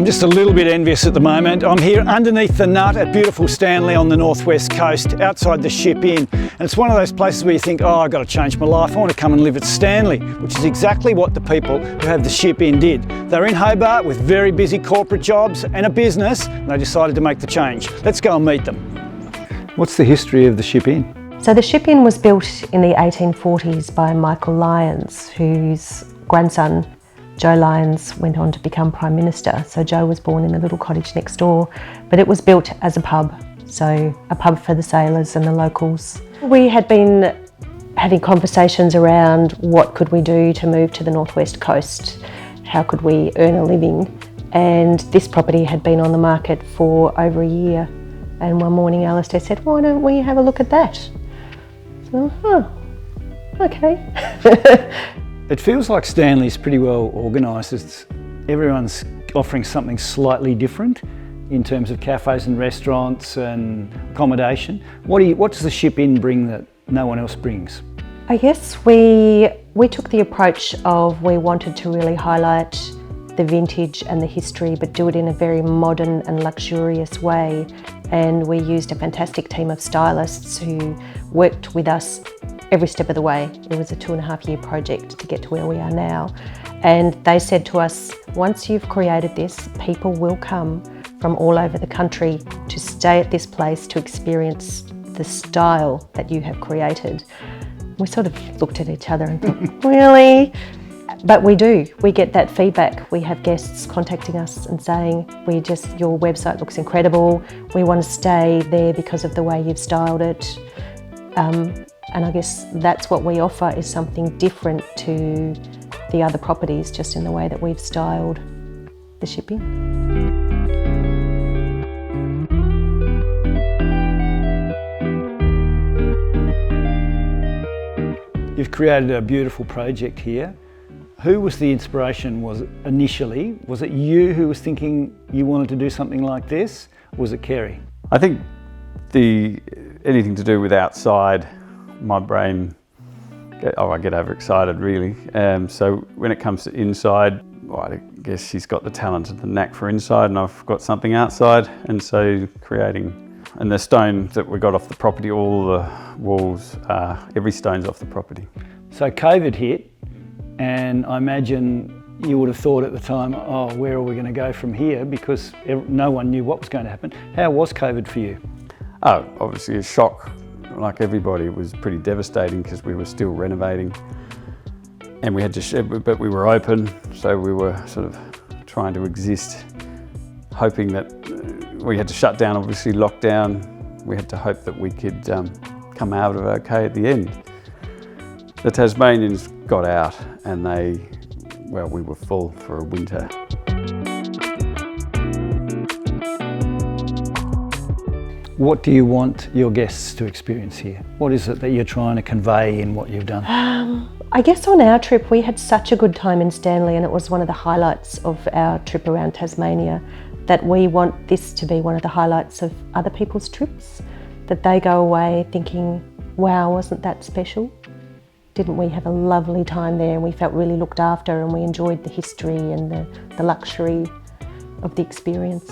just a little bit envious at the moment. I'm here underneath the nut at beautiful Stanley on the northwest coast, outside the Ship Inn. And it's one of those places where you think, oh, I've got to change my life. I want to come and live at Stanley, which is exactly what the people who have the Ship Inn did. They're in Hobart with very busy corporate jobs and a business, and they decided to make the change. Let's go and meet them. What's the history of the Ship Inn? So the Ship Inn was built in the 1840s by Michael Lyons, whose grandson Joe Lyons went on to become Prime Minister. So Joe was born in a little cottage next door, but it was built as a pub, so a pub for the sailors and the locals. We had been having conversations around what could we do to move to the northwest coast, how could we earn a living, and this property had been on the market for over a year. And one morning Alistair said, why don't we have a look at that? So, okay. It feels like Stanley's pretty well organised. Everyone's offering something slightly different in terms of cafes and restaurants and accommodation. What does the Ship Inn bring that no one else brings? I guess we took the approach of we wanted to really highlight the vintage and the history, but do it in a very modern and luxurious way. And we used a fantastic team of stylists who worked with us every step of the way. It was a 2.5-year project to get to where we are now. And they said to us, once you've created this, people will come from all over the country to stay at this place to experience the style that you have created. We sort of looked at each other and thought, really? But we do. We get that feedback. We have guests contacting us and saying, your website looks incredible. We want to stay there because of the way you've styled it. And I guess that's what we offer, is something different to the other properties, just in the way that we've styled the Ship Inn. You've created a beautiful project here. Who was the inspiration? Was it you who was thinking you wanted to do something like this? Or was it Kerry? I think anything to do with outside, my brain, I get overexcited really. So when it comes to inside, well, I guess she's got the talent and the knack for inside, and I've got something outside. And so creating, and the stone that we got off the property, all the walls, every stone's off the property. So COVID hit, and I imagine you would have thought at the time, oh, where are we going to go from here? Because no one knew what was going to happen. How was COVID for you? Oh, obviously a shock. Like everybody, it was pretty devastating because we were still renovating, and we had to, but we were open, so we were sort of trying to exist, hoping that we had to shut down, obviously lockdown. We had to hope that we could come out of it okay at the end. The Tasmanians got out, and we were full for a winter. What do you want your guests to experience here? What is it that you're trying to convey in what you've done? I guess on our trip we had such a good time in Stanley, and it was one of the highlights of our trip around Tasmania, that we want this to be one of the highlights of other people's trips, that they go away thinking, wow, wasn't that special? Didn't we have a lovely time there, and we felt really looked after, and we enjoyed the history and the luxury of the experience.